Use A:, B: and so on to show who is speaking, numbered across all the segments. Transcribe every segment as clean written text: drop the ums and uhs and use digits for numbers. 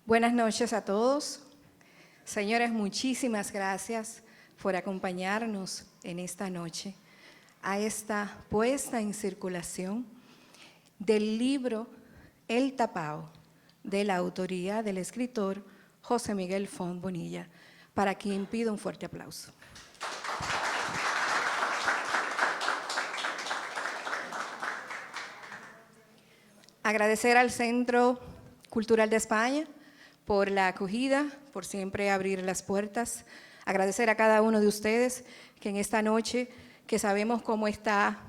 A: Buenas noches a todos. Señores, muchísimas gracias por acompañarnos en esta noche a esta puesta en circulación del libro El Tapao, de la autoría del escritor José Miguel Font Bonilla, para quien pido un fuerte aplauso. Agradecer al Centro Cultural de España por la acogida, por siempre abrir las puertas. Agradecer a cada uno de ustedes que en esta noche, que sabemos cómo está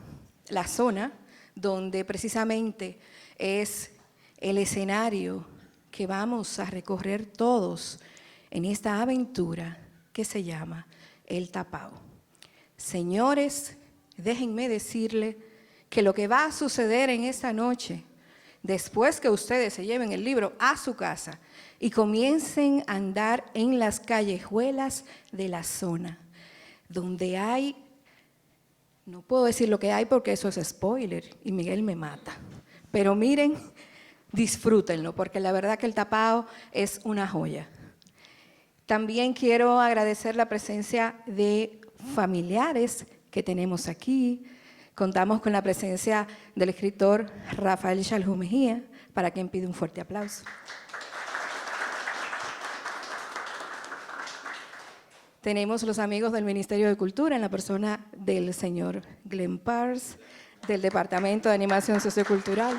A: la zona, donde precisamente es el escenario que vamos a recorrer todos en esta aventura que se llama El Tapao. Señores, déjenme decirle que lo que va a suceder en esta noche, después que ustedes se lleven el libro a su casa y comiencen a andar en las callejuelas de la zona, donde hay, no puedo decir lo que hay porque eso es spoiler y Miguel me mata, pero miren, disfrútenlo, porque la verdad que El Tapao es una joya. También quiero agradecer la presencia de familiares que tenemos aquí. Contamos con la presencia del escritor Rafael Chalhub Mejía, para quien pido un fuerte aplauso. Tenemos los amigos del Ministerio de Cultura en la persona del señor Glenn Pars, del Departamento de Animación Sociocultural.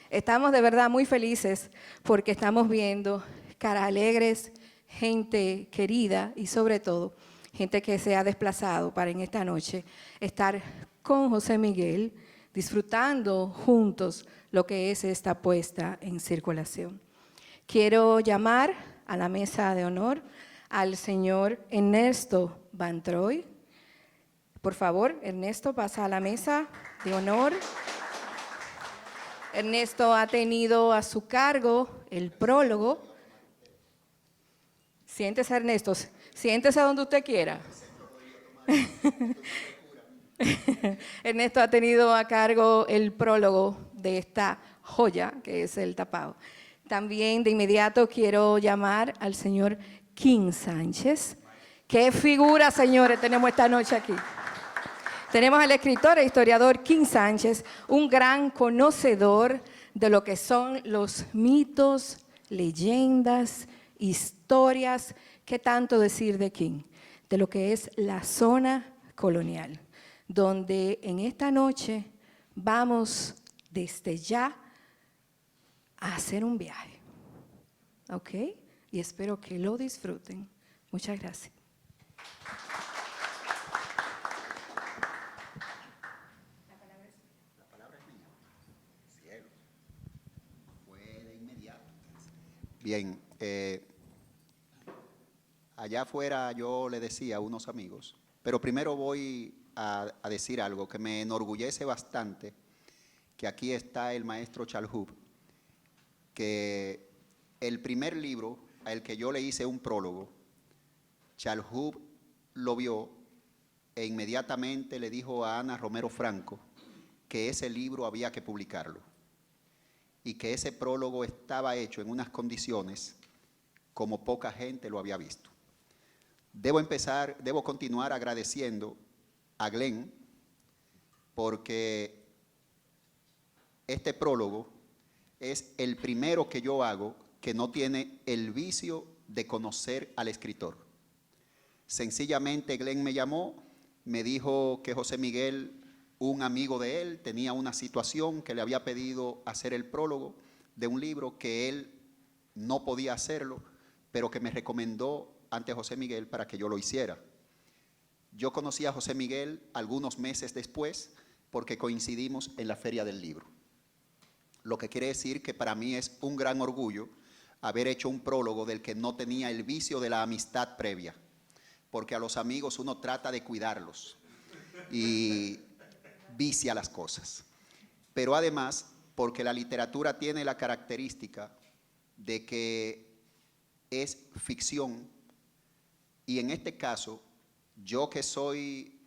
A: Estamos de verdad muy felices porque estamos viendo caras alegres, gente querida y sobre todo gente que se ha desplazado para en esta noche estar con José Miguel, disfrutando juntos lo que es esta puesta en circulación. Quiero llamar a la mesa de honor al señor Ernesto Van Troy. Por favor, Ernesto, pasa a la mesa de honor. Ernesto ha tenido a su cargo el prólogo. Siéntese, Ernesto, siéntese donde usted quiera. Ernesto ha tenido a cargo el prólogo de esta joya que es El Tapao. También de inmediato quiero llamar al señor King Sánchez. ¿Qué figura, señores, tenemos esta noche aquí? Tenemos al escritor e historiador King Sánchez, un gran conocedor de lo que son los mitos, leyendas, historias. ¿Qué tanto decir de King? De lo que es la zona colonial, donde en esta noche vamos desde ya a hacer un viaje. ¿Ok? Y espero que lo disfruten. Muchas gracias.
B: Bien, allá afuera yo le decía a unos amigos, pero primero voy a decir algo que me enorgullece bastante, que aquí está el maestro Chalhub, que el primer libro al que yo le hice un prólogo, Chalhub lo vio e inmediatamente le dijo a Ana Romero Franco que ese libro había que publicarlo y que ese prólogo estaba hecho en unas condiciones como poca gente lo había visto. Debo continuar agradeciendo a Glenn porque este prólogo es el primero que yo hago que no tiene el vicio de conocer al escritor. Sencillamente Glenn me llamó, me dijo que José Miguel, un amigo de él, tenía una situación que le había pedido hacer el prólogo de un libro que él no podía hacerlo, pero que me recomendó ante José Miguel para que yo lo hiciera. Yo conocí a José Miguel algunos meses después porque coincidimos en la Feria del Libro. Lo que quiere decir que para mí es un gran orgullo haber hecho un prólogo del que no tenía el vicio de la amistad previa, porque a los amigos uno trata de cuidarlos y vicia las cosas. Pero además, porque la literatura tiene la característica de que es ficción y en este caso, yo que soy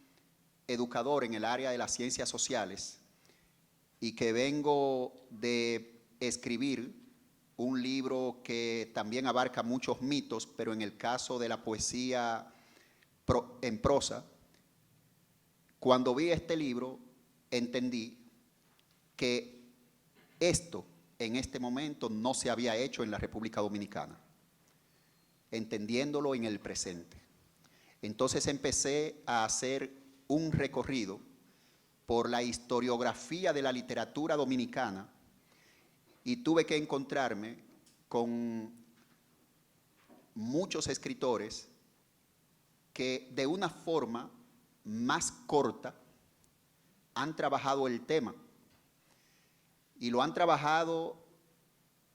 B: educador en el área de las ciencias sociales y que vengo de escribir un libro que también abarca muchos mitos, pero en el caso de la poesía en prosa, cuando vi este libro entendí que esto en este momento no se había hecho en la República Dominicana, entendiéndolo en el presente. Entonces empecé a hacer un recorrido por la historiografía de la literatura dominicana y tuve que encontrarme con muchos escritores que de una forma más corta han trabajado el tema. Y lo han trabajado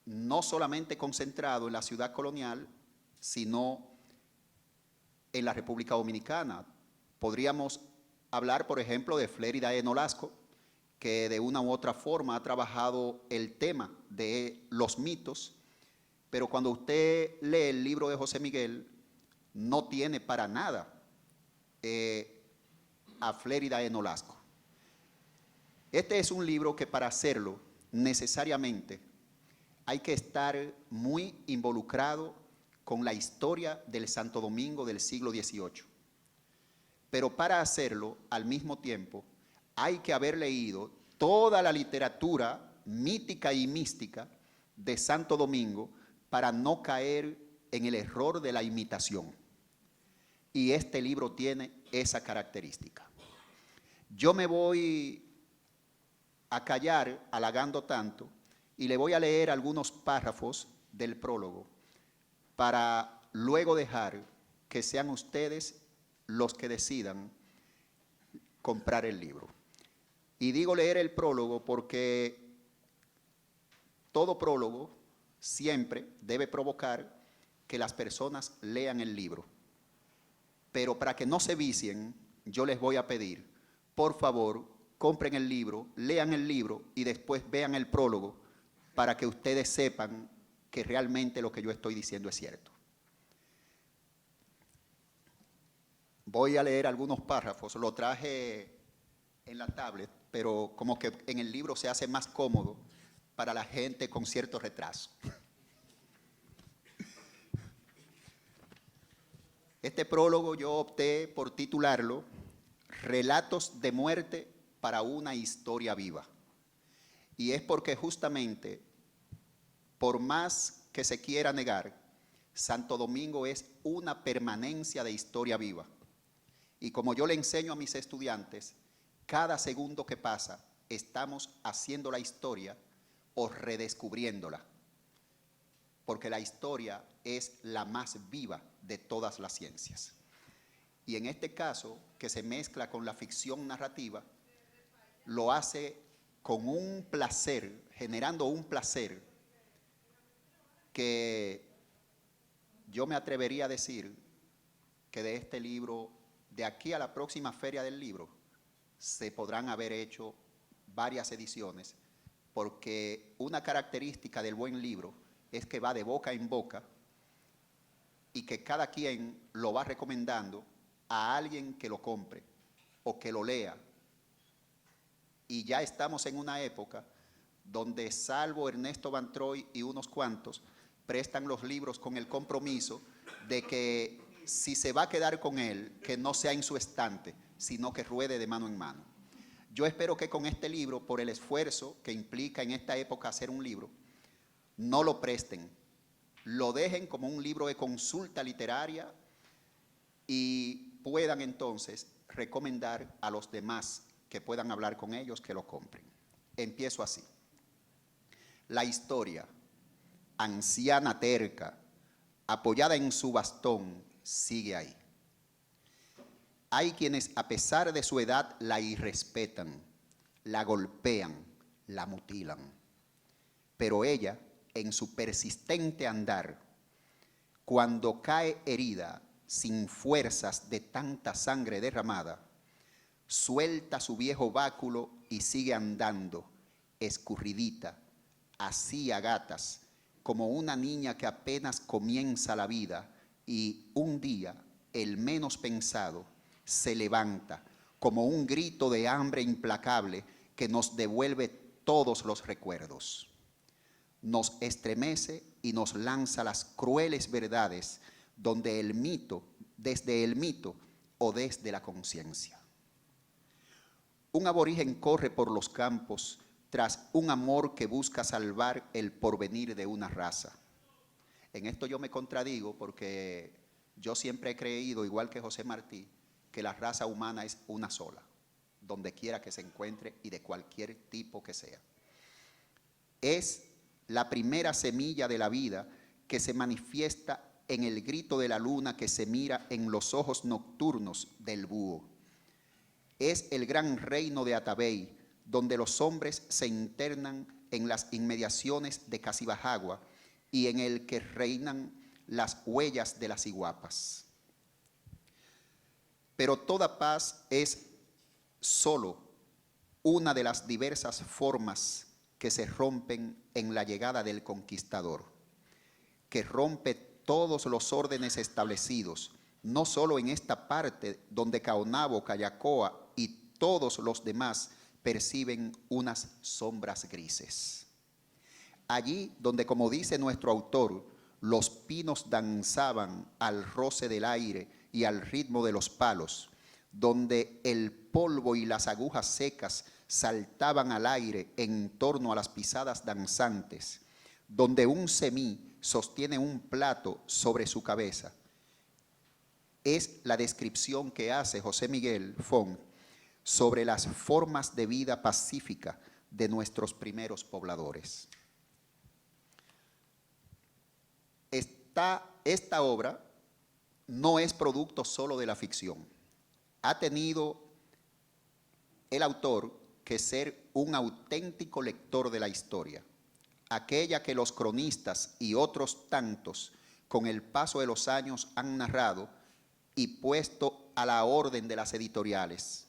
B: no solamente concentrado en la ciudad colonial, sino en la República Dominicana. Podríamos hablar, por ejemplo, de Flérida de Nolasco, que de una u otra forma ha trabajado el tema de los mitos, pero cuando usted lee el libro de José Miguel, no tiene para nada a Flérida de Nolasco. Este es un libro que para hacerlo necesariamente hay que estar muy involucrado con la historia del Santo Domingo del siglo XVIII. Pero para hacerlo, al mismo tiempo, hay que haber leído toda la literatura mítica y mística de Santo Domingo para no caer en el error de la imitación. Y este libro tiene esa característica. Yo me voy a callar halagando tanto y le voy a leer algunos párrafos del prólogo para luego dejar que sean ustedes los que decidan comprar el libro. Y digo leer el prólogo porque todo prólogo siempre debe provocar que las personas lean el libro. Pero para que no se vicien, yo les voy a pedir, por favor, compren el libro, lean el libro y después vean el prólogo para que ustedes sepan que realmente lo que yo estoy diciendo es cierto. Voy a leer algunos párrafos, lo traje en la tablet, pero como que en el libro se hace más cómodo para la gente con cierto retraso. Este prólogo yo opté por titularlo Relatos de muerte para una historia viva. Y es porque justamente, por más que se quiera negar, Santo Domingo es una permanencia de historia viva. Y como yo le enseño a mis estudiantes, cada segundo que pasa estamos haciendo la historia o redescubriéndola. Porque la historia es la más viva de todas las ciencias. Y en este caso, que se mezcla con la ficción narrativa, lo hace con un placer, generando un placer que yo me atrevería a decir que de este libro, de aquí a la próxima feria del libro, se podrán haber hecho varias ediciones, porque una característica del buen libro es que va de boca en boca y que cada quien lo va recomendando a alguien que lo compre o que lo lea. Y ya estamos en una época donde, salvo Ernesto Van Troy y unos cuantos, prestan los libros con el compromiso de que si se va a quedar con él, que no sea en su estante, sino que ruede de mano en mano. Yo espero que con este libro, por el esfuerzo que implica en esta época hacer un libro, no lo presten, lo dejen como un libro de consulta literaria y puedan entonces recomendar a los demás que puedan hablar con ellos que lo compren. Empiezo así. La historia, anciana terca, apoyada en su bastón, sigue ahí. Hay quienes a pesar de su edad la irrespetan, la golpean, la mutilan. Pero ella, en su persistente andar, cuando cae herida, sin fuerzas de tanta sangre derramada, suelta su viejo báculo y sigue andando, escurridita, así a gatas, como una niña que apenas comienza la vida y un día, el menos pensado, se levanta como un grito de hambre implacable que nos devuelve todos los recuerdos. nos estremece y nos lanza las crueles verdades desde el mito o desde la conciencia. Un aborigen corre por los campos tras un amor que busca salvar el porvenir de una raza. En esto yo me contradigo porque yo siempre he creído, igual que José Martí, que la raza humana es una sola, donde quiera que se encuentre y de cualquier tipo que sea. Es la primera semilla de la vida que se manifiesta en el grito de la luna que se mira en los ojos nocturnos del búho. Es el gran reino de Atabey, donde los hombres se internan en las inmediaciones de Casibajagua y en el que reinan las huellas de las iguapas. Pero toda paz es solo una de las diversas formas que se rompen en la llegada del conquistador, que rompe todos los órdenes establecidos, no solo en esta parte donde Caonabo, Cayacoa y todos los demás perciben unas sombras grises. Allí donde, como dice nuestro autor, los pinos danzaban al roce del aire y al ritmo de los palos, donde el polvo y las agujas secas saltaban al aire en torno a las pisadas danzantes, donde un semí sostiene un plato sobre su cabeza. Es la descripción que hace José Miguel Font sobre las formas de vida pacífica de nuestros primeros pobladores. Esta obra no es producto solo de la ficción. Ha tenido el autor que ser un auténtico lector de la historia, aquella que los cronistas y otros tantos con el paso de los años han narrado y puesto a la orden de las editoriales,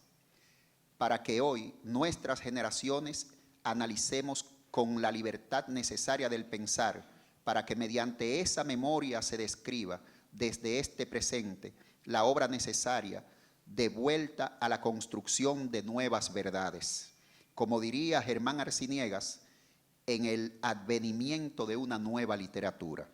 B: para que hoy nuestras generaciones analicemos con la libertad necesaria del pensar, para que mediante esa memoria se describa desde este presente la obra necesaria de vuelta a la construcción de nuevas verdades. Como diría Germán Arciniegas, en el advenimiento de una nueva literatura.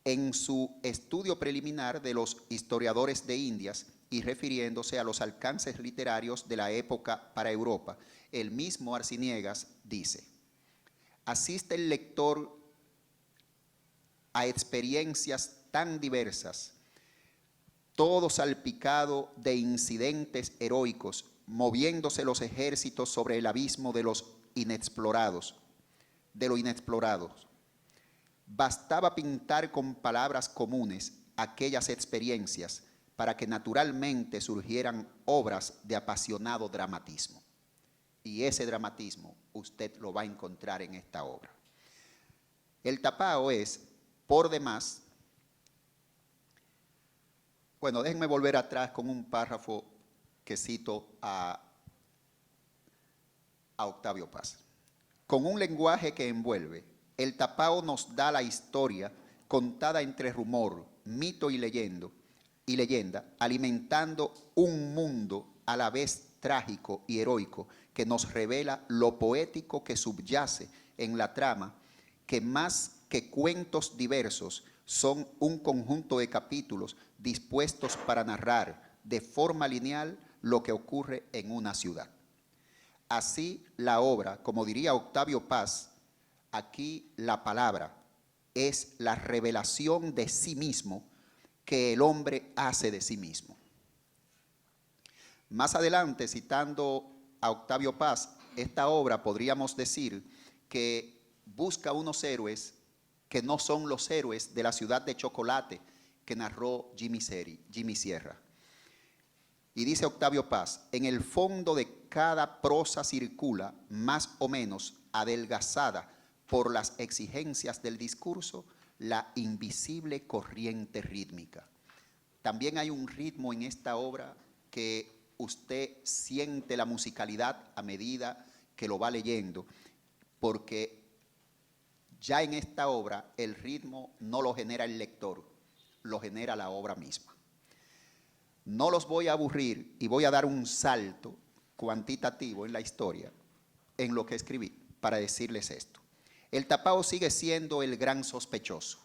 B: En su estudio preliminar de los historiadores de Indias y refiriéndose a los alcances literarios de la época para Europa, el mismo Arciniegas dice: asiste el lector a experiencias tan diversas, todo salpicado de incidentes heroicos, moviéndose los ejércitos sobre el abismo de los inexplorados, de lo inexplorado. Bastaba pintar con palabras comunes aquellas experiencias para que naturalmente surgieran obras de apasionado dramatismo. Y ese dramatismo usted lo va a encontrar en esta obra. El tapao es, por demás, bueno, déjenme volver atrás con un párrafo que cito a Octavio Paz. Con un lenguaje que envuelve, el tapao nos da la historia contada entre rumor, mito y leyenda, alimentando un mundo a la vez trágico y heroico que nos revela lo poético que subyace en la trama, que más que cuentos diversos son un conjunto de capítulos dispuestos para narrar de forma lineal lo que ocurre en una ciudad. Así la obra, como diría Octavio Paz, aquí la palabra es la revelación de sí mismo que el hombre hace de sí mismo. Más adelante, citando a Octavio Paz, esta obra podríamos decir que busca unos héroes que no son los héroes de la ciudad de chocolate que narró Jimmy Sierra. Y dice Octavio Paz: en el fondo de cada prosa circula, más o menos adelgazada por las exigencias del discurso, la invisible corriente rítmica. También hay un ritmo en esta obra que usted siente la musicalidad a medida que lo va leyendo, porque ya en esta obra el ritmo no lo genera el lector, lo genera la obra misma. No los voy a aburrir y voy a dar un salto cuantitativo en la historia, en lo que escribí, para decirles esto. el tapao sigue siendo el gran sospechoso.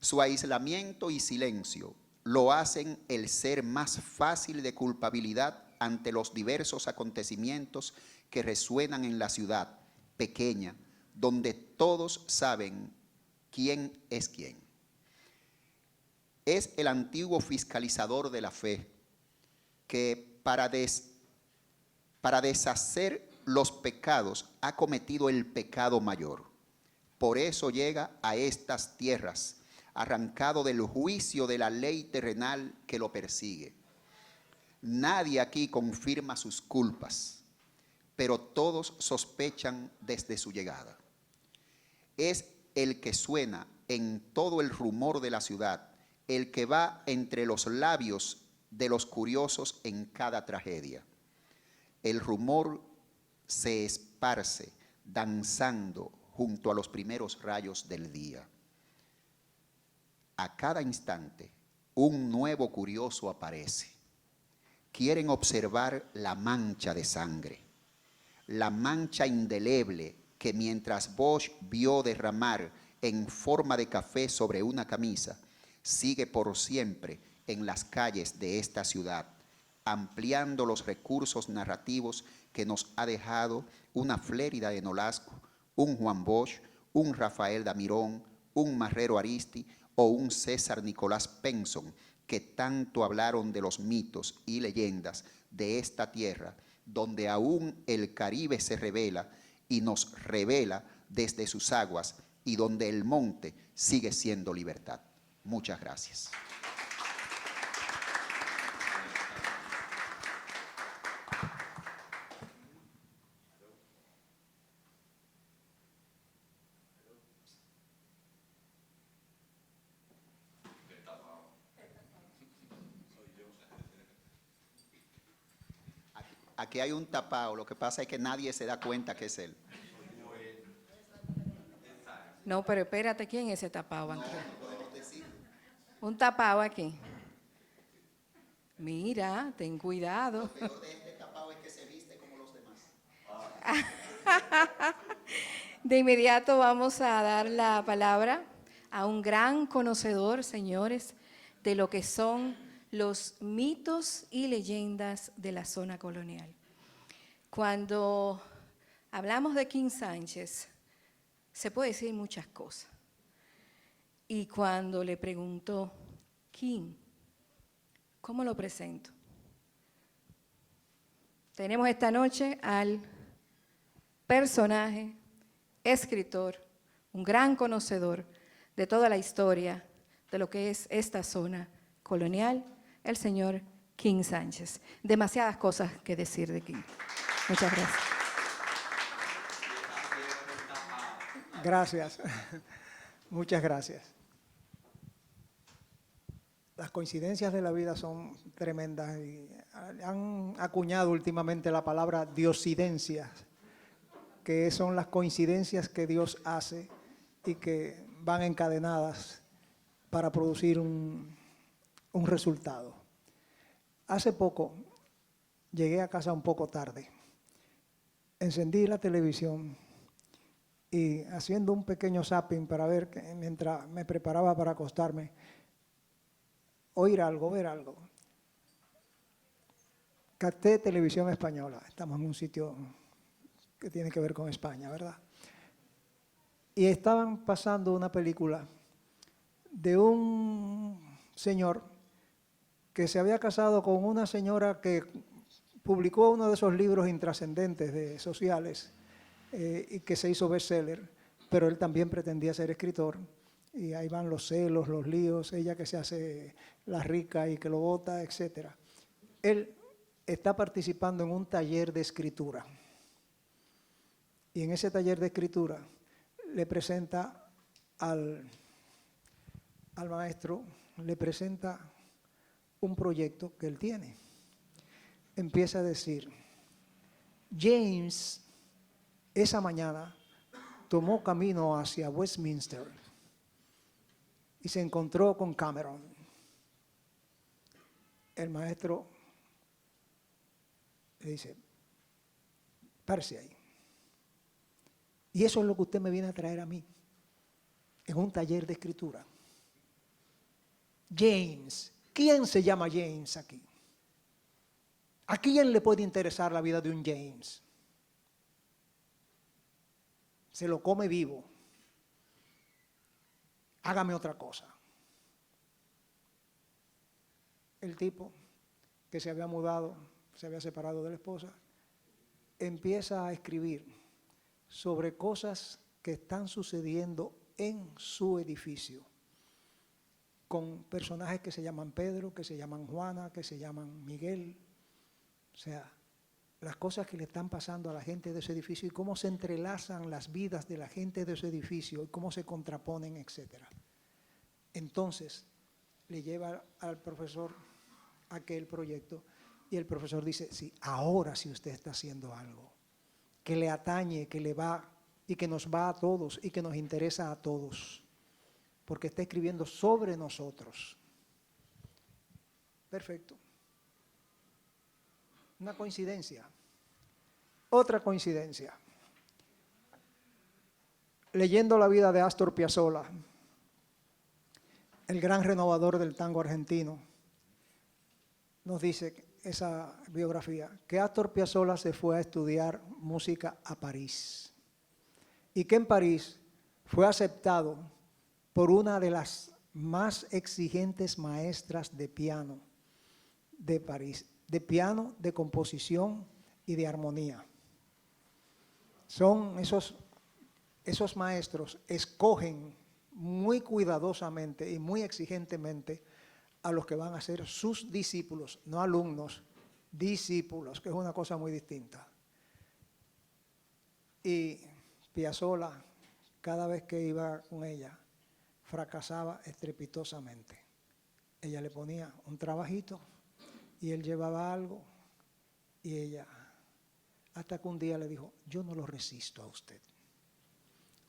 B: Su aislamiento y silencio lo hacen el ser más fácil de culpabilidad ante los diversos acontecimientos que resuenan en la ciudad pequeña, donde todos saben quién es quién. Es el antiguo fiscalizador de la fe que para deshacer los pecados ha cometido el pecado mayor. Por eso llega a estas tierras, arrancado del juicio de la ley terrenal que lo persigue. Nadie aquí confirma sus culpas, pero todos sospechan desde su llegada. Es el que suena en todo el rumor de la ciudad, el que va entre los labios de los curiosos en cada tragedia. El rumor se esparce danzando junto a los primeros rayos del día. A cada instante, un nuevo curioso aparece. Quieren observar la mancha de sangre, la mancha indeleble que mientras Bosch vio derramar en forma de café sobre una camisa, sigue por siempre en las calles de esta ciudad, ampliando los recursos narrativos que nos ha dejado una Flérida de Nolasco, un Juan Bosch, un Rafael Damirón, un Marrero Aristi o un César Nicolás Penson, que tanto hablaron de los mitos y leyendas de esta tierra, donde aún el Caribe se revela y nos revela desde sus aguas, y donde el monte sigue siendo libertad. Muchas gracias. Aquí hay un tapao, lo que pasa es que nadie se da cuenta que es él.
A: No, pero espérate, ¿quién es ese tapado?
B: No podemos decir.
A: Un tapado aquí. Mira, ten cuidado.
B: Lo peor de este tapao es que se viste como los demás.
A: De inmediato vamos a dar la palabra a un gran conocedor, señores, de lo que son los mitos y leyendas de la zona colonial. Cuando hablamos de King Sánchez, se puede decir muchas cosas. Y cuando le preguntó, King, ¿cómo lo presento? Tenemos esta noche al personaje, escritor, un gran conocedor de toda la historia de lo que es esta zona colonial, el señor King Sánchez. Demasiadas cosas que decir de King. Muchas gracias.
C: Gracias. Muchas gracias. Las coincidencias de la vida son tremendas y han acuñado últimamente la palabra diosidencias, que son las coincidencias que Dios hace y que van encadenadas para producir un resultado. Hace poco llegué a casa un poco tarde, encendí la televisión y haciendo un pequeño zapping para ver, mientras me preparaba para acostarme, oír algo, ver algo. Capté Televisión Española, estamos en un sitio que tiene que ver con España, ¿verdad? Y estaban pasando una película de un señor que se había casado con una señora que publicó uno de esos libros intrascendentes de sociales y que se hizo bestseller, pero él también pretendía ser escritor. Y ahí van los celos, los líos, ella que se hace la rica y que lo vota, etc. Él está participando en un taller de escritura. Y en ese taller de escritura le presenta al maestro, le presenta un proyecto que él tiene. Empieza a decir, James esa mañana tomó camino hacia Westminster y se encontró con Cameron. El maestro le dice, párese ahí. Y eso es lo que usted me viene a traer a mí, en un taller de escritura. James, ¿quién se llama James aquí? ¿A quién le puede interesar la vida de un James? Se lo come vivo. Hágame otra cosa. El tipo que se había mudado, se había separado de la esposa, empieza a escribir sobre cosas que están sucediendo en su edificio, con personajes que se llaman Pedro, que se llaman Juana, que se llaman Miguel. O sea, las cosas que le están pasando a la gente de ese edificio y cómo se entrelazan las vidas de la gente de ese edificio y cómo se contraponen, etc. Entonces, le lleva al profesor aquel proyecto y el profesor dice, sí, ahora sí usted está haciendo algo que le atañe, que le va y que nos va a todos y que nos interesa a todos, porque está escribiendo sobre nosotros. Perfecto. Una coincidencia. Otra coincidencia. Leyendo la vida de Astor Piazzolla, el gran renovador del tango argentino, nos dice esa biografía, que Astor Piazzolla se fue a estudiar música a París y que en París fue aceptado por una de las más exigentes maestras de piano de París, de piano, de composición y de armonía. Son esos maestros, escogen muy cuidadosamente y muy exigentemente a los que van a ser sus discípulos, no alumnos, discípulos, que es una cosa muy distinta. Y Piazzolla, cada vez que iba con ella, fracasaba estrepitosamente. Ella le ponía un trabajito y él llevaba algo y ella, hasta que un día le dijo, yo no lo resisto a usted.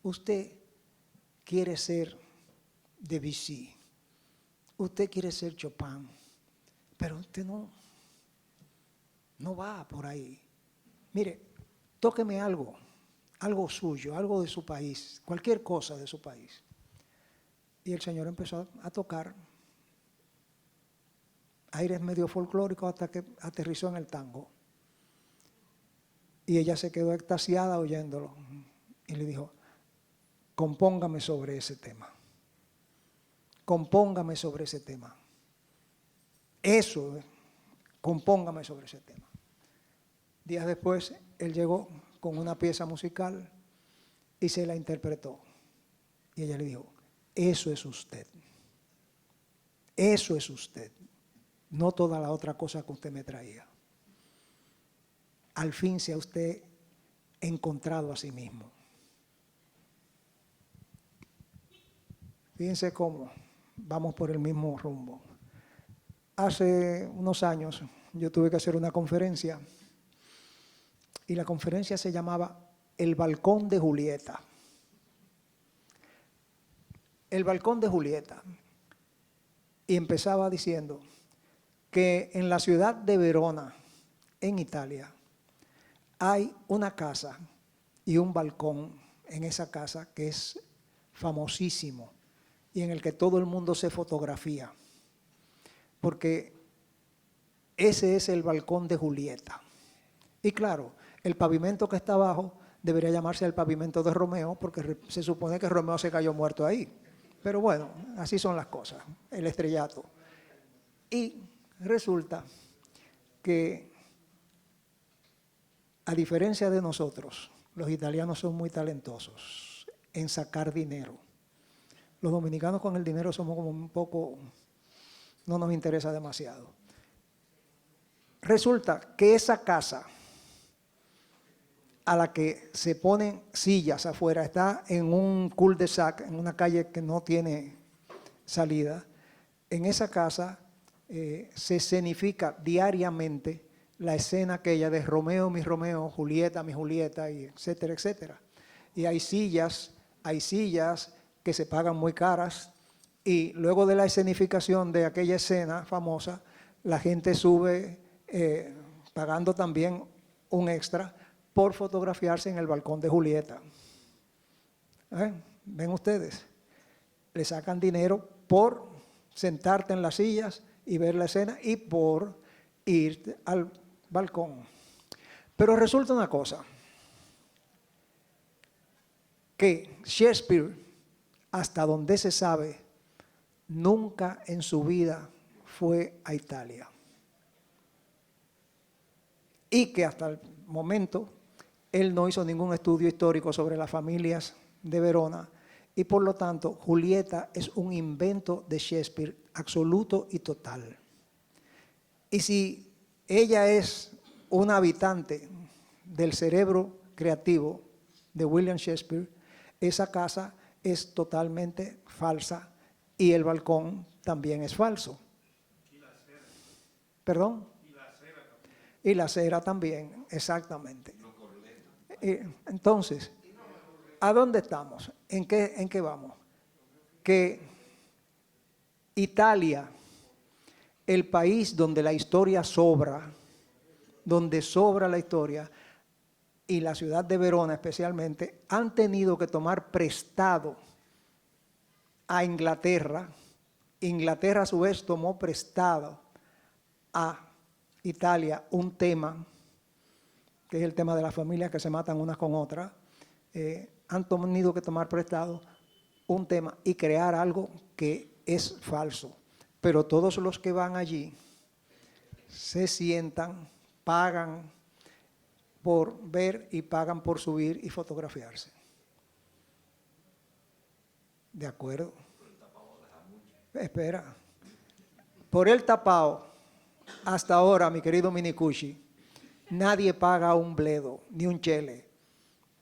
C: Usted quiere ser Debussy, usted quiere ser Chopin, pero usted no va por ahí. Mire, tóqueme algo suyo, algo de su país, cualquier cosa de su país. Y el señor empezó a tocar aires medio folclóricos hasta que aterrizó en el tango. Y ella se quedó extasiada oyéndolo y le dijo, compóngame sobre ese tema. Compóngame sobre ese tema. Eso, compóngame sobre ese tema. Días después, él llegó con una pieza musical y se la interpretó. Y ella le dijo, eso es usted. Eso es usted. No toda la otra cosa que usted me traía. Al fin se ha usted encontrado a sí mismo. Fíjense cómo vamos por el mismo rumbo. Hace unos años yo tuve que hacer una conferencia y la conferencia se llamaba El Balcón de Julieta. El Balcón de Julieta. Y empezaba diciendo que en la ciudad de Verona, en Italia, hay una casa y un balcón en esa casa que es famosísimo y en el que todo el mundo se fotografía, porque ese es el balcón de Julieta. Y claro, el pavimento que está abajo debería llamarse el pavimento de Romeo, porque se supone que Romeo se cayó muerto ahí. Pero bueno, así son las cosas, el estrellato. Y resulta que, a diferencia de nosotros, los italianos son muy talentosos en sacar dinero. Los dominicanos con el dinero somos como un poco, no nos interesa demasiado. Resulta que esa casa a la que se ponen sillas afuera está en un cul-de-sac, en una calle que no tiene salida. En esa casa se escenifica diariamente la escena aquella de Romeo, mi Romeo, Julieta, mi Julieta, y etcétera, etcétera. Y hay sillas que se pagan muy caras, y luego de la escenificación de aquella escena famosa, la gente sube pagando también un extra por fotografiarse en el balcón de Julieta. Ven ustedes, le sacan dinero por sentarte en las sillas y ver la escena y por ir al balcón. Pero resulta una cosa, que Shakespeare, hasta donde se sabe, nunca en su vida fue a Italia. Y que hasta el momento él no hizo ningún estudio histórico sobre las familias de Verona y por lo tanto Julieta es un invento de Shakespeare absoluto y total. Y si ella es una habitante del cerebro creativo de William Shakespeare, esa casa es totalmente falsa y el balcón también es falso. ¿Y la acera? ¿Perdón? Y la acera también. Y la acera también, exactamente. Entonces, ¿a dónde estamos? ¿En qué vamos? Que Italia, el país donde la historia sobra, donde sobra la historia, y la ciudad de Verona especialmente, han tenido que tomar prestado a Inglaterra. Inglaterra a su vez tomó prestado a Italia un tema, que es el tema de las familias que se matan unas con otras. Han tenido que tomar prestado un tema y crear algo que es falso. Pero todos los que van allí se sientan, pagan por ver y pagan por subir y fotografiarse. ¿De acuerdo? Espera. Por el tapao, hasta ahora, mi querido Minicucci, nadie paga un bledo, ni un chele,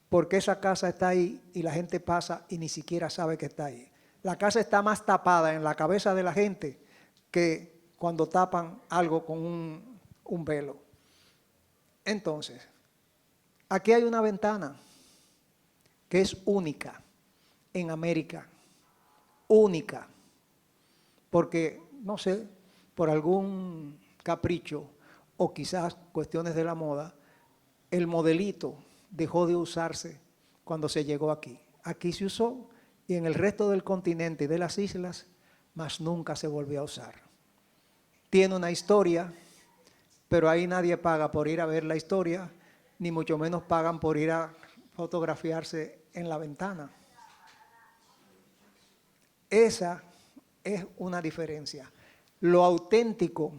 C: porque esa casa está ahí y la gente pasa y ni siquiera sabe que está ahí. La casa está más tapada en la cabeza de la gente que cuando tapan algo con un velo. Entonces, aquí hay una ventana que es única en América, única, porque, no sé, por algún capricho o quizás cuestiones de la moda, el modelito dejó de usarse cuando se llegó aquí. Aquí se usó y en el resto del continente y de las islas, más nunca se volvió a usar. Tiene una historia, pero ahí nadie paga por ir a ver la historia, ni mucho menos pagan por ir a fotografiarse en la ventana. Esa es una diferencia. Lo auténtico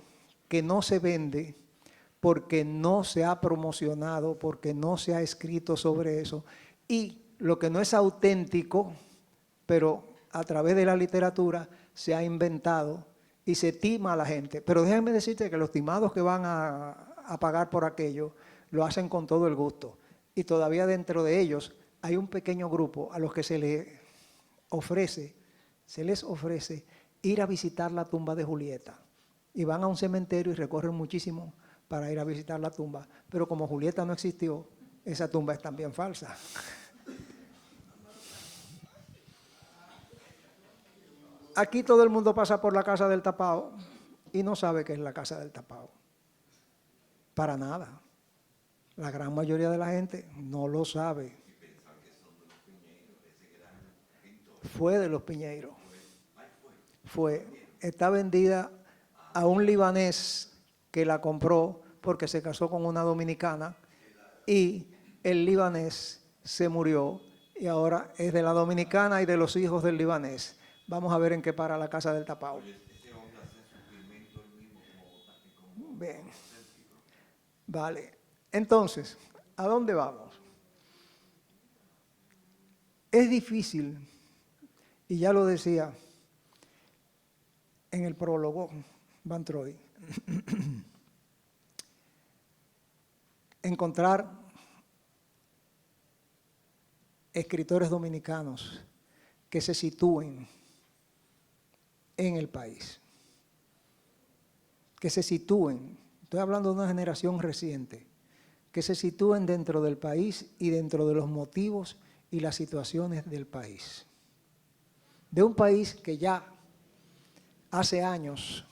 C: que no se vende porque no se ha promocionado, porque no se ha escrito sobre eso. Y lo que no es auténtico, pero a través de la literatura se ha inventado y se tima a la gente. Pero déjenme decirte que los timados que van a pagar por aquello lo hacen con todo el gusto. Y todavía dentro de ellos hay un pequeño grupo a los que se les ofrece ir a visitar la tumba de Julieta. Y van a un cementerio y recorren muchísimo para ir a visitar la tumba. Pero como Julieta no existió, esa tumba es también falsa. Aquí todo el mundo pasa por la casa del tapao y no sabe qué es la casa del tapao. Para nada. La gran mayoría de la gente no lo sabe. Fue de los Piñeiros. Está vendida a un libanés que la compró porque se casó con una dominicana y el libanés se murió y ahora es de la dominicana y de los hijos del libanés. Vamos a ver en qué para la casa del tapao. Bien. Vale. Entonces, ¿a dónde vamos? Es difícil, y ya lo decía en el prólogo Van Troy, encontrar escritores dominicanos que se sitúen en el país, que se sitúen, estoy hablando de una generación reciente, que se sitúen dentro del país y dentro de los motivos y las situaciones del país. De un país que ya hace años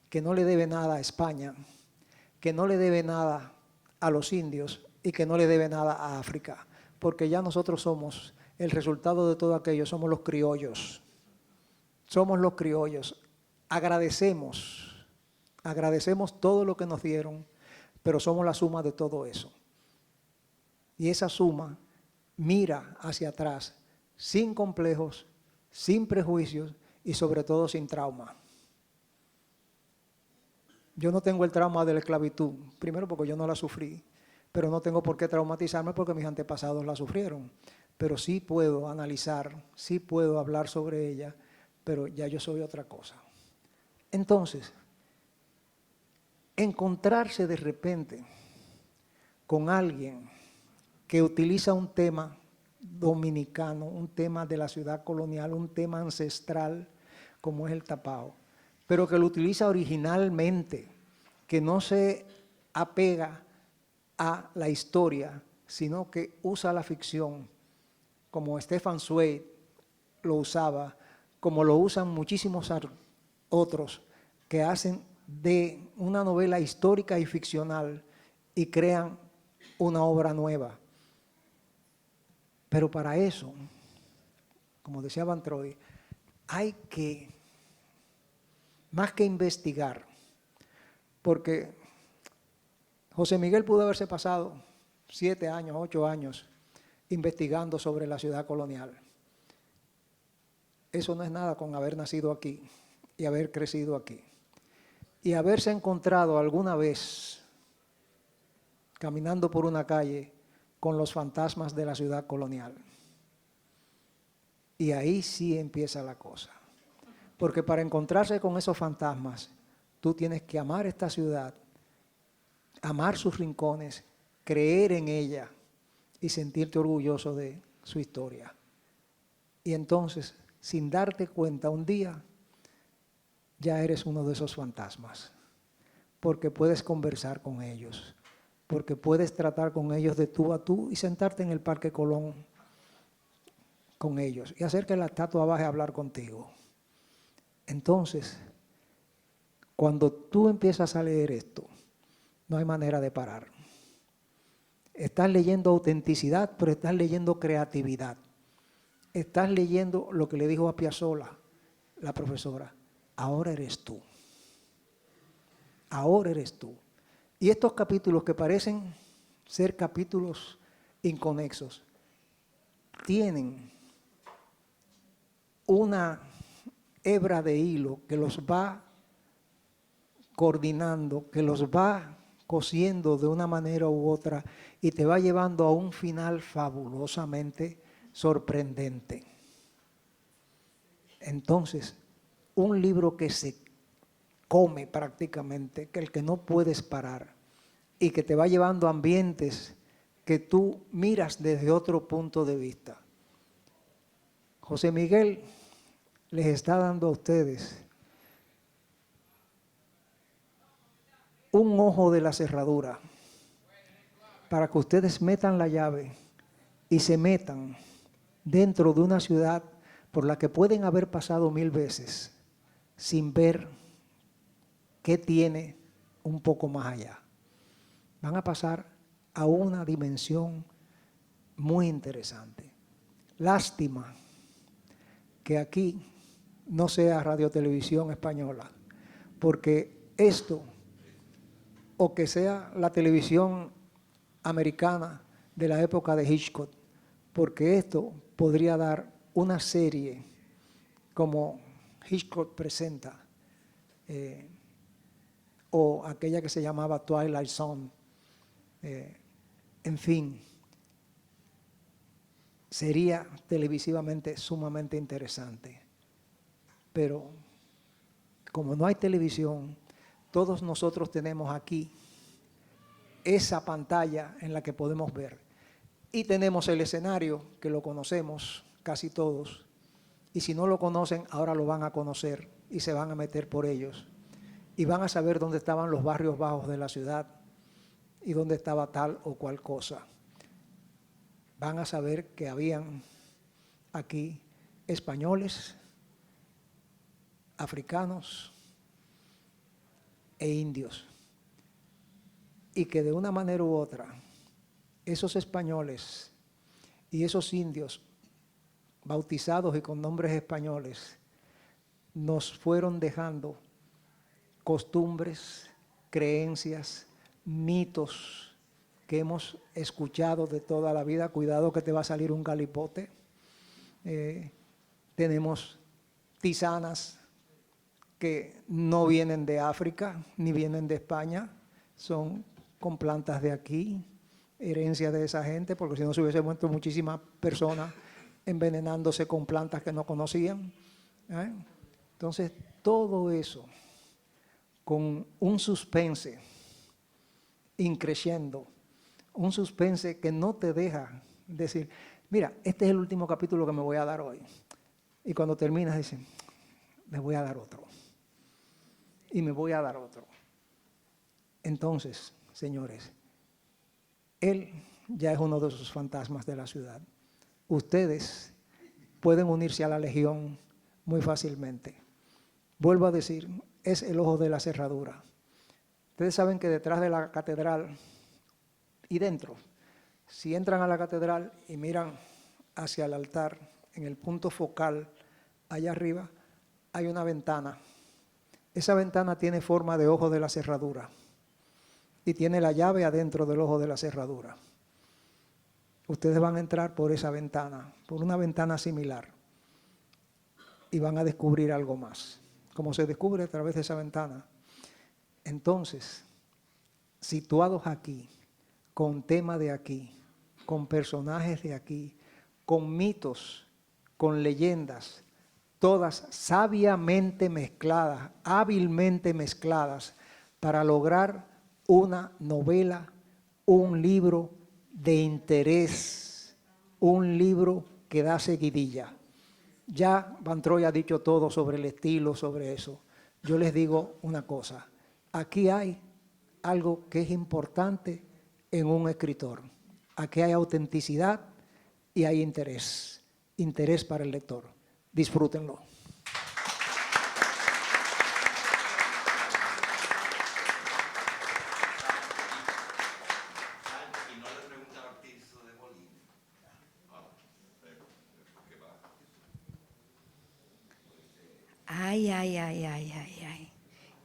C: que no le debe nada a España, que no le debe nada a los indios y que no le debe nada a África, porque ya nosotros somos el resultado de todo aquello somos los criollos. Somos los criollos. Agradecemos todo lo que nos dieron, pero somos la suma de todo eso. Y esa suma mira hacia atrás, sin complejos, sin prejuicios y sobre todo sin trauma. Yo no tengo el trauma de la esclavitud, primero porque yo no la sufrí, pero no tengo por qué traumatizarme porque mis antepasados la sufrieron. Pero sí puedo analizar, sí puedo hablar sobre ella, pero ya yo soy otra cosa. Entonces, encontrarse de repente con alguien que utiliza un tema dominicano, un tema de la ciudad colonial, un tema ancestral como es el tapao, pero que lo utiliza originalmente, que no se apega a la historia, sino que usa la ficción, como Stefan Zweig lo usaba, como lo usan muchísimos otros que hacen de una novela histórica y ficcional y crean una obra nueva. Pero para eso, como decía Van Troy, hay que, más que investigar, porque José Miguel pudo haberse pasado 7 años, 8 años investigando sobre la ciudad colonial. Eso no es nada con haber nacido aquí y haber crecido aquí. Y haberse encontrado alguna vez caminando por una calle con los fantasmas de la ciudad colonial. Y ahí sí empieza la cosa. Porque para encontrarse con esos fantasmas, tú tienes que amar esta ciudad, amar sus rincones, creer en ella y sentirte orgulloso de su historia. Y entonces, sin darte cuenta, un día ya eres uno de esos fantasmas, porque puedes conversar con ellos, porque puedes tratar con ellos de tú a tú y sentarte en el Parque Colón con ellos y hacer que la estatua baje a hablar contigo. Entonces, cuando tú empiezas a leer esto, no hay manera de parar. Estás leyendo autenticidad, pero estás leyendo creatividad. Estás leyendo lo que le dijo a Piazzolla, la profesora, ahora eres tú. Ahora eres tú. Y estos capítulos que parecen ser capítulos inconexos, tienen una hebra de hilo que los va coordinando, que los va cosiendo de una manera u otra y te va llevando a un final fabulosamente sorprendente. Entonces, un libro que se come prácticamente, que el que no puedes parar y que te va llevando a ambientes que tú miras desde otro punto de vista. José Miguel les está dando a ustedes un ojo de la cerradura para que ustedes metan la llave y se metan dentro de una ciudad por la que pueden haber pasado 1000 veces sin ver qué tiene un poco más allá. Van a pasar a una dimensión muy interesante. Lástima que aquí no sea Radio Televisión Española, porque esto, o que sea la televisión americana de la época de Hitchcock, porque esto podría dar una serie como Hitchcock presenta, o aquella que se llamaba Twilight Zone. En fin, sería televisivamente sumamente interesante. Pero como no hay televisión, todos nosotros tenemos aquí esa pantalla en la que podemos ver. Y tenemos el escenario, que lo conocemos casi todos. Y si no lo conocen, ahora lo van a conocer y se van a meter por ellos. Y van a saber dónde estaban los barrios bajos de la ciudad y dónde estaba tal o cual cosa. Van a saber que habían aquí españoles, africanos e indios. Y que de una manera u otra, esos españoles y esos indios bautizados y con nombres españoles, nos fueron dejando costumbres, creencias, mitos que hemos escuchado de toda la vida. Cuidado que te va a salir un galipote. Tenemos tisanas que no vienen de África ni vienen de España, son con plantas de aquí, herencia de esa gente, porque si no se hubiese muerto muchísimas personas envenenándose con plantas que no conocían. Entonces, todo eso con un suspense increciendo, un suspense que no te deja decir, mira, este es el último capítulo que me voy a dar hoy. Y cuando terminas dices, me voy a dar otro. Y me voy a dar otro. Entonces, señores, él ya es uno de esos fantasmas de la ciudad. Ustedes pueden unirse a la legión muy fácilmente. Vuelvo a decir, es el ojo de la cerradura. Ustedes saben que detrás de la catedral y dentro, si entran a la catedral y miran hacia el altar, en el punto focal, allá arriba, hay una ventana. Esa ventana tiene forma de ojo de la cerradura y tiene la llave adentro del ojo de la cerradura. Ustedes van a entrar por esa ventana, por una ventana similar, y van a descubrir algo más. Como se descubre a través de esa ventana. Entonces, situados aquí, con tema de aquí, con personajes de aquí, con mitos, con leyendas, todas sabiamente mezcladas, hábilmente mezcladas, para lograr una novela, un libro de interés, un libro que da seguidilla. Ya Van Troy ha dicho todo sobre el estilo, sobre eso. Yo les digo una cosa, aquí hay algo que es importante en un escritor. Aquí hay autenticidad y hay interés, interés para el lector. Disfrútenlo.
A: Ay, ay, ay, ay, ay, ay.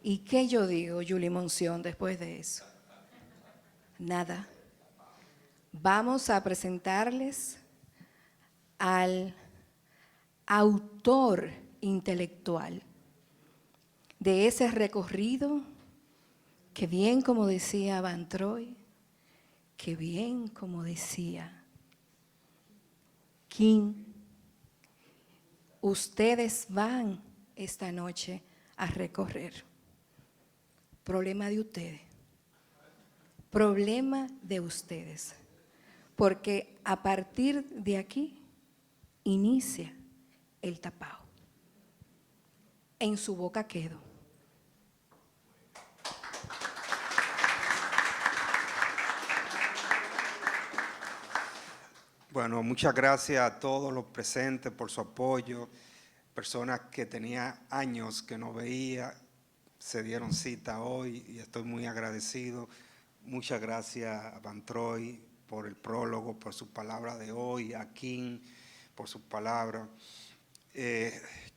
A: ¿Y qué yo digo, Julie Monción, después de eso? Nada. Vamos a presentarles al autor intelectual de ese recorrido que bien como decía Van Troy, que bien como decía King, ustedes van esta noche a recorrer. Problema de ustedes. Problema de ustedes. Porque a partir de aquí inicia el tapao. En su boca quedo.
D: Bueno, muchas gracias a todos los presentes por su apoyo. Personas que tenía años que no veía, se dieron cita hoy y estoy muy agradecido. Muchas gracias a Van Troy por el prólogo, por su palabra de hoy, a King por su palabra.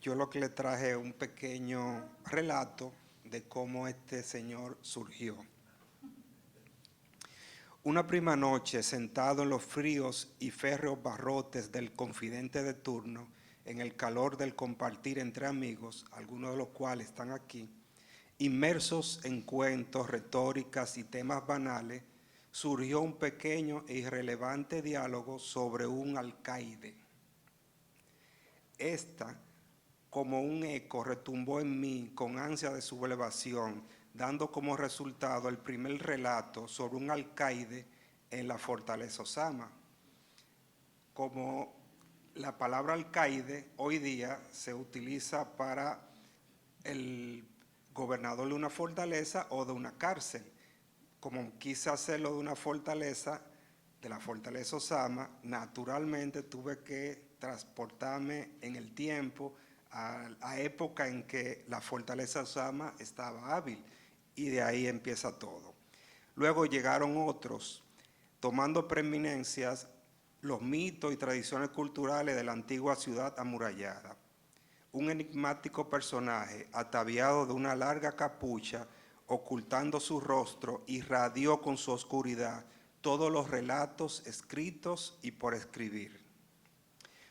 D: Yo lo que le traje es un pequeño relato de cómo este señor surgió. Una prima noche, sentado en los fríos y férreos barrotes del confidente de turno, en el calor del compartir entre amigos, algunos de los cuales están aquí, inmersos en cuentos, retóricas y temas banales, surgió un pequeño e irrelevante diálogo sobre un alcaide. Esta, como un eco, retumbó en mí con ansia de sublevación, dando como resultado el primer relato sobre un alcaide en la fortaleza Osama. Como la palabra alcaide hoy día se utiliza para el gobernador de una fortaleza o de una cárcel. Como quise hacerlo de una fortaleza, de la fortaleza Osama, naturalmente tuve que transportarme en el tiempo a época en que la fortaleza Osama estaba hábil, y de ahí empieza todo. Luego llegaron otros, tomando preeminencias los mitos y tradiciones culturales de la antigua ciudad amurallada. Un enigmático personaje ataviado de una larga capucha, ocultando su rostro, irradió con su oscuridad todos los relatos escritos y por escribir.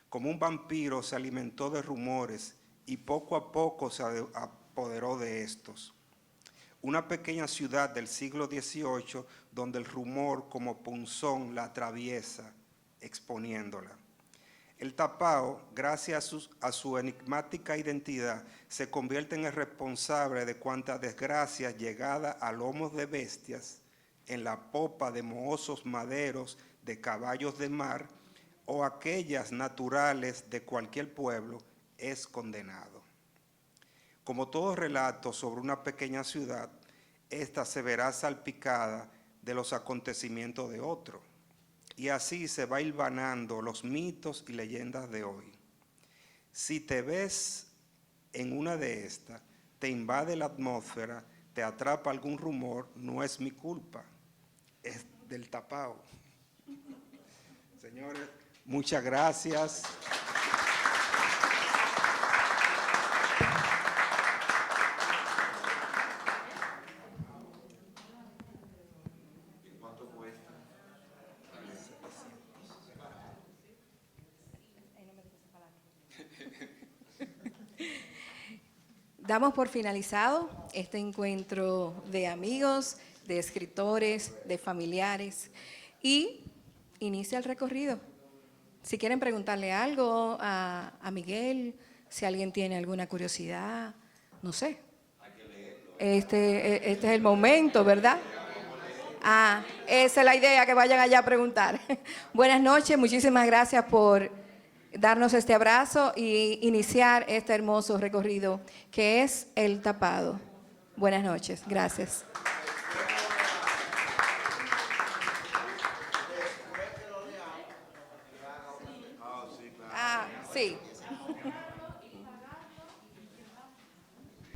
D: Como un vampiro se alimentó de rumores y poco a poco se apoderó de estos. Una pequeña ciudad del siglo XVIII donde el rumor como punzón la atraviesa, exponiéndola. El tapao, gracias a su enigmática identidad, se convierte en el responsable de cuantas desgracias llegadas a lomos de bestias, en la popa de mohosos maderos de caballos de mar o aquellas naturales de cualquier pueblo, es condenado. Como todo relato sobre una pequeña ciudad, ésta se verá salpicada de los acontecimientos de otro. Y así se va hilvanando los mitos y leyendas de hoy. Si te ves en una de estas, te invade la atmósfera, te atrapa algún rumor, no es mi culpa, es del tapao. Señores, muchas gracias.
A: Damos por finalizado este encuentro de amigos, de escritores, de familiares y inicia el recorrido. Si quieren preguntarle algo a Miguel, si alguien tiene alguna curiosidad, no sé. Este es el momento, ¿verdad? Esa es la idea, que vayan allá a preguntar. Buenas noches, muchísimas gracias por darnos este abrazo y iniciar este hermoso recorrido que es el tapado. Buenas noches, gracias. Sí.